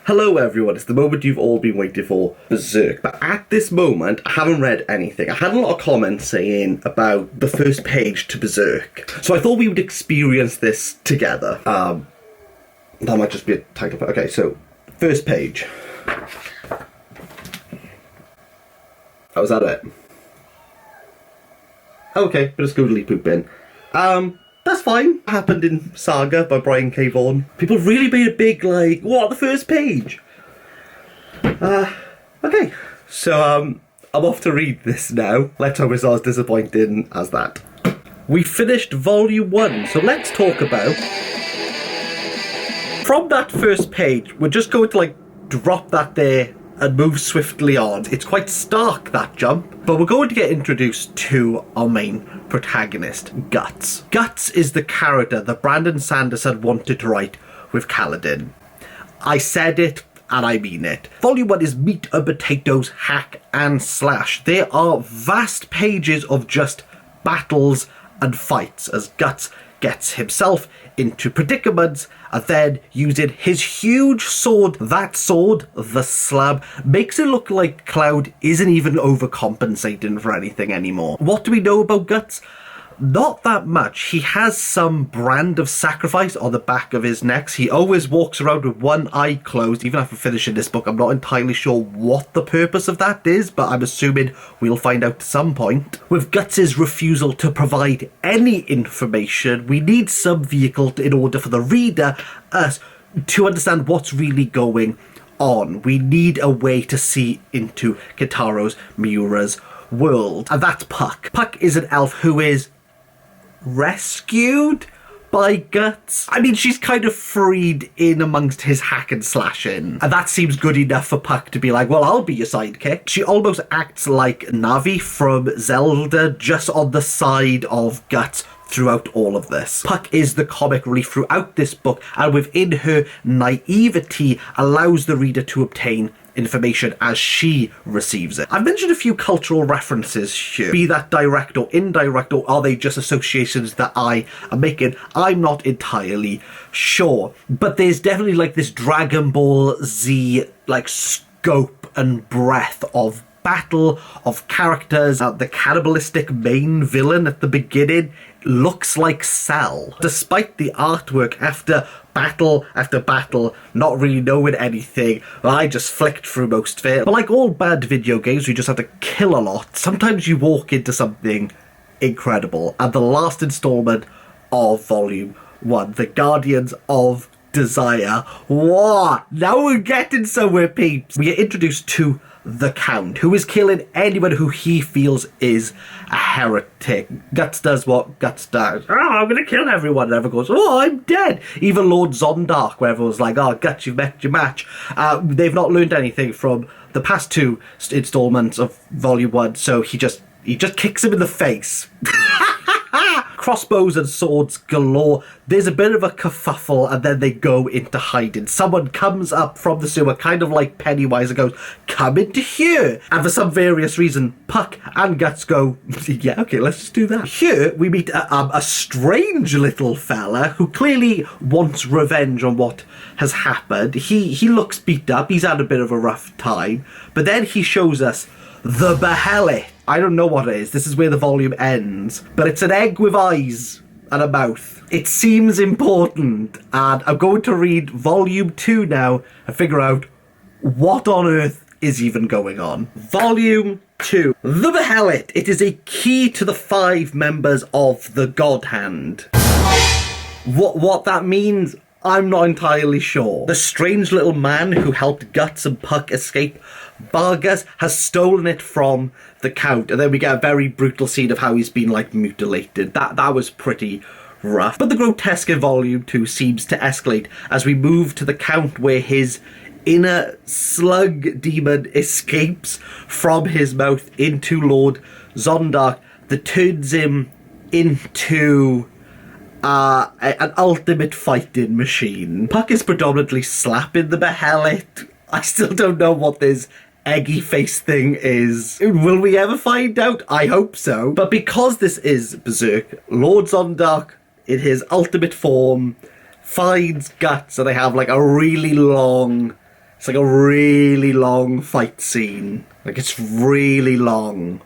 Hello everyone, it's the moment you've all been waiting for, Berserk. But at this moment, I haven't read anything. I had a lot of comments saying about the first page to Berserk. So I thought we would experience this together. That might just be a title. Okay, so, first page. Oh, is that it? Okay, bit of scoodly pooping. That's fine. Happened in Saga by Brian K. Vaughan. People really made a big, like, what, the first page? Okay. So, I'm off to read this now. Let's hope it's not as disappointing as that. We finished Volume 1, so let's talk about... From that first page, we're just going to, like, drop that there and move swiftly on. It's quite stark, that jump. But we're going to get introduced to our main protagonist, Guts. Guts is the character that Brandon Sanderson wanted to write with Kaladin. I said it, and I mean it. Volume 1 is meat and potatoes, hack and slash. There are vast pages of just battles and fights as Guts gets himself into predicaments and then using his huge sword, that sword, the slab, makes it look like Cloud isn't even overcompensating for anything anymore. What do we know about Guts? Not that much. He has some brand of sacrifice on the back of his neck. He always walks around with one eye closed. Even after finishing this book, I'm not entirely sure what the purpose of that is, but I'm assuming we'll find out at some point. With Guts' refusal to provide any information, we need some vehicle in order for the reader, us, to understand what's really going on. We need a way to see into Kitaro's, Miura's world. And that's Puck. Puck is an elf who is rescued by Guts. I mean, she's kind of freed in amongst his hack and slashing, and that seems good enough for Puck to be like, well, I'll be your sidekick. She almost acts like Navi from Zelda, just on the side of Guts throughout all of this. Puck is the comic relief throughout this book, and within her naivety allows the reader to obtain information as she receives it. I've mentioned a few cultural references here, be that direct or indirect, or are they just associations that I am making? I'm not entirely sure, but there's definitely like this Dragon Ball Z like scope and breadth of battle, of characters. The cannibalistic main villain at the beginning looks like Cell. Despite the artwork, after battle, not really knowing anything, I just flicked through most of it. But like all bad video games, you just have to kill a lot. Sometimes you walk into something incredible. And the last installment of Volume 1, The Guardians of Desire. What? Now we're getting somewhere, peeps. We get introduced to the Count, who is killing anyone who he feels is a heretic. Guts does what Guts does. Oh, I'm gonna kill everyone. And everyone goes, oh, I'm dead. Even Lord Zondark, where everyone's like, oh, Guts, you've met your match. They've not learned anything from the past two installments of Volume 1, so he just kicks him in the face. Crossbows and swords galore. There's a bit of a kerfuffle and then they go into hiding. Someone comes up from the sewer, kind of like Pennywise, and goes, come into here. And for some various reason, Puck and Guts go, yeah, okay, let's just do that. Here, we meet a strange little fella who clearly wants revenge on what has happened. He looks beat up. He's had a bit of a rough time. But then he shows us the Behelit. I don't know what it is. This is where the volume ends. But it's an egg with eyes and a mouth. It seems important. And I'm going to read Volume 2 now and figure out what on earth is even going on. Volume 2. The Behelit. It is a key to the 5 members of the God Hand. What that means, I'm not entirely sure. The strange little man who helped Guts and Puck escape Vargas has stolen it from the Count, and then we get a very brutal scene of how he's been like mutilated. That was pretty rough. But the grotesque in Volume 2 seems to escalate as we move to the Count, where his inner slug demon escapes from his mouth into Lord Zondark that turns him into an ultimate fighting machine. Puck is predominantly slapping the Behelit. I still don't know what this eggy face thing is. Will we ever find out? I hope so. But because this is Berserk, Lord Zondark, in his ultimate form, finds Guts, and they have like a really long It's like a really long fight scene. Like, it's really long.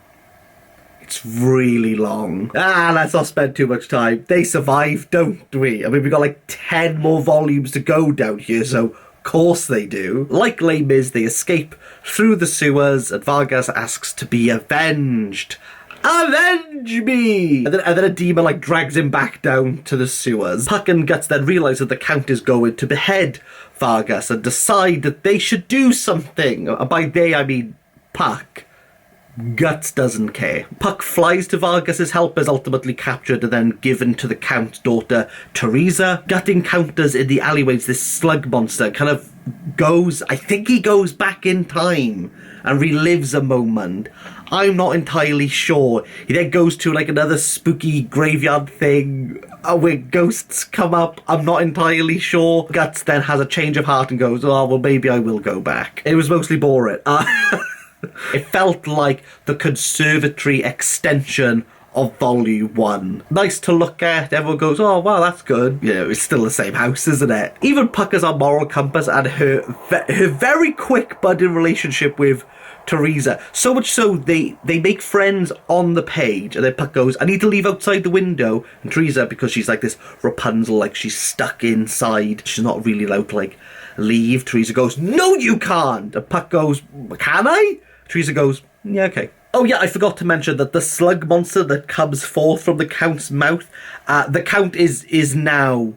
It's really long. Let's not spend too much time. They survive, don't we? I mean, we've got like 10 more volumes to go down here, so of course they do. Like Les Mis, they escape through the sewers, and Vargas asks to be avenged. Avenge me! And then a demon like drags him back down to the sewers. Puck and Guts then realise that the Count is going to behead Vargas and decide that they should do something. And by they, I mean Puck. Guts doesn't care. Puck flies to Vargas's help, is ultimately captured and then given to the Count's daughter, Teresa. Gut encounters in the alleyways this slug monster, kind of goes, I think he goes back in time and relives a moment. I'm not entirely sure. He then goes to like another spooky graveyard thing where ghosts come up. I'm not entirely sure. Guts then has a change of heart and goes, oh, well, maybe I will go back. It was mostly boring. It felt like the conservatory extension of Volume 1. Nice to look at. Everyone goes, oh, wow, that's good. You know, it's still the same house, isn't it? Even Puck has our moral compass and her very quick budding relationship with Teresa. So much so, they make friends on the page, and then Puck goes, I need to leave outside the window. And Teresa, because she's like this Rapunzel, like she's stuck inside, she's not really allowed to like leave. Teresa goes, no, you can't. And Puck goes, can I? Teresa goes, yeah, okay. Oh yeah, I forgot to mention that the slug monster that comes forth from the Count's mouth, the Count is now...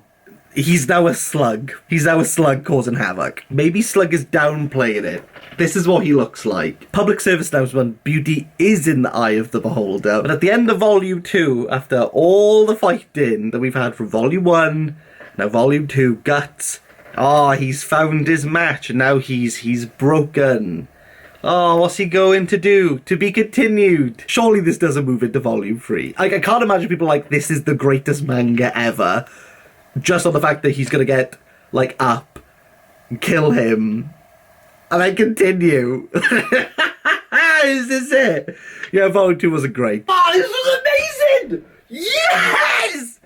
He's now a slug. He's now a slug causing havoc. Maybe Slug is downplaying it. This is what he looks like. Public service announcement, beauty is in the eye of the beholder. But at the end of Volume 2, after all the fighting that we've had from Volume 1, now Volume 2, Guts, he's found his match, and now he's broken. Oh, what's he going to do? To be continued. Surely this doesn't move into Volume 3. Like, I can't imagine people like, this is the greatest manga ever. Just on the fact that he's going to get, like, up, kill him, and then continue. Is this it? Yeah, Volume 2 wasn't great. Oh, this was amazing! Yes!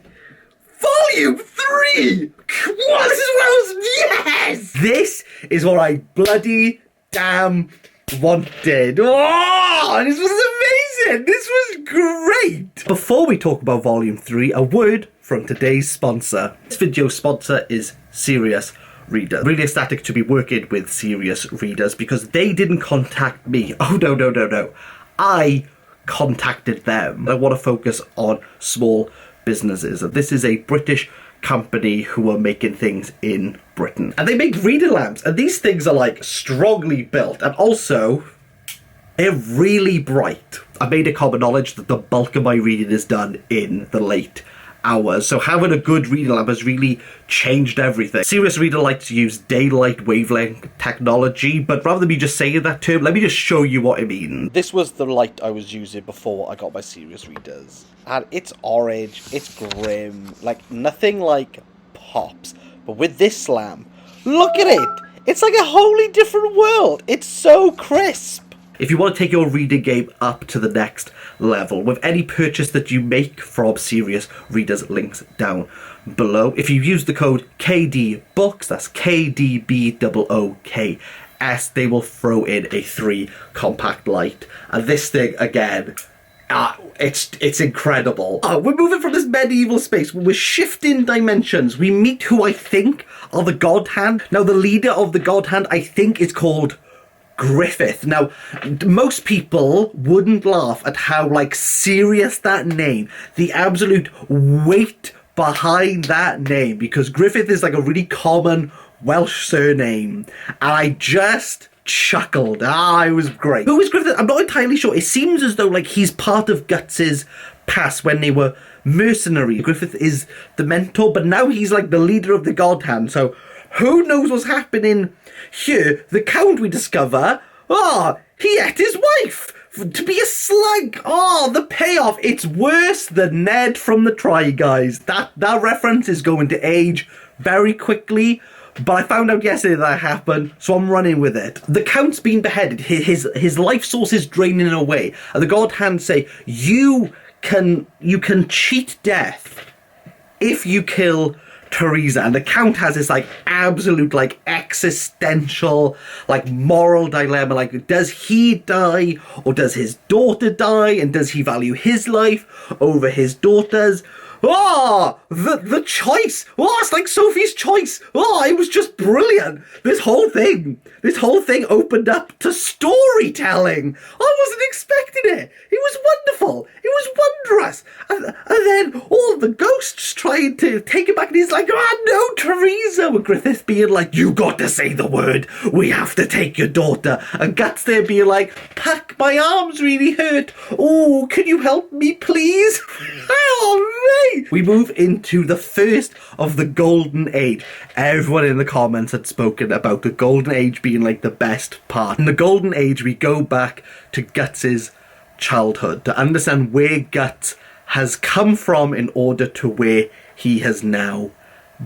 Volume 3! What? This is what I was... Yes! This is what I bloody damn wanted. Oh, this was amazing. This was great. Before we talk about Volume 3, a word from today's sponsor. This video's sponsor is Serious Reader. Really ecstatic to be working with Serious Readers because they didn't contact me. Oh, no. I contacted them. I want to focus on small businesses. This is a British company who are making things in Britain. And they make reader lamps. And these things are like strongly built. And also, they're really bright. I made it common knowledge that the bulk of my reading is done in the late hours. So having a good reader lamp has really changed everything. Serious Reader likes to use daylight wavelength technology, but rather than me just saying that term, let me just show you what I mean. This was the light I was using before I got my Serious Readers. And it's orange, it's grim, like nothing like pops. But with this lamp, look at it! It's like a wholly different world. It's so crisp. If you want to take your reading game up to the next level with any purchase that you make from Serious Readers, links down below. If you use the code KDBOOKS, that's KDBOOKS, they will throw in a 3 compact light. And this thing, again, it's incredible. We're moving from this medieval space. We're shifting dimensions. We meet who I think are the God Hand. Now, the leader of the God Hand, I think, is called Griffith. Now, most people wouldn't laugh at how, like, serious that name, the absolute weight behind that name, because Griffith is, like, a really common Welsh surname, and I just chuckled. It was great. Who is Griffith? I'm not entirely sure. It seems as though, like, he's part of Guts's past when they were mercenaries. Griffith is the mentor, but now he's, like, the leader of the God Hand, so who knows what's happening here? The Count, we discover, he ate his wife to be a slug. The payoff. It's worse than Ned from the Try Guys. That reference is going to age very quickly, but I found out yesterday that happened, so I'm running with it. The Count's been beheaded. His life source is draining away, and the God Hand say, you can cheat death if you kill Teresa, and the Count has this like absolute like existential like moral dilemma, like does he die or does his daughter die, and does he value his life over his daughter's? The choice. It's like Sophie's Choice. It was just brilliant. This whole thing opened up to storytelling. I wasn't expecting it. It was wonderful. It was wondrous. And then all the ghosts trying to take it back, and he's like, no, Teresa. With Griffith being like, you got to say the word. We have to take your daughter. And Guts there being like, Puck, my arms really hurt. Oh, can you help me, please? Oh, mate. We move into the first of the Golden Age. Everyone in the comments had spoken about the Golden Age being like the best part. In the Golden Age, we go back to Guts's childhood to understand where Guts has come from in order to where he has now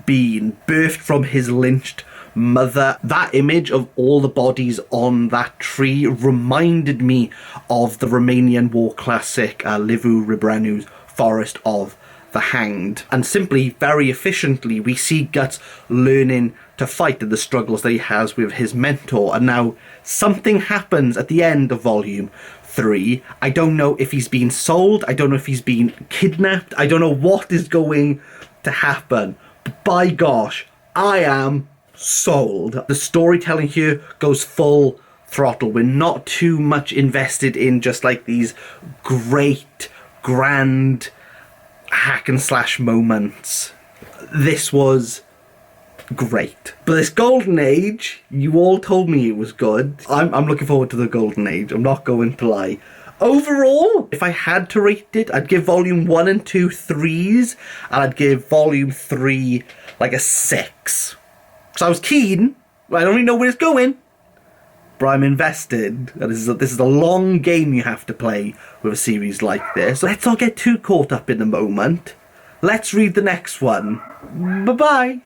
been. Birthed from his lynched mother. That image of all the bodies on that tree reminded me of the Romanian war classic Liviu Rebrenu's Forest of the Hanged. And simply, very efficiently, we see Guts learning to fight in the struggles that he has with his mentor. And now something happens at the end of Volume 3. I don't know if he's been sold. I don't know if he's been kidnapped. I don't know what is going to happen. But by gosh, I am sold. The storytelling here goes full throttle. We're not too much invested in just like these great, grand hack and slash moments. This was great. But this Golden Age, you all told me it was good. I'm looking forward to the Golden Age. I'm not going to lie. Overall, if I had to rate it, I'd give Volume 1 and 2 3s, and I'd give Volume 3 like a 6. So I was keen, but I don't really know where it's going. But I'm invested. And this is a long game you have to play with a series like this. Let's not get too caught up in the moment. Let's read the next one. Bye-bye.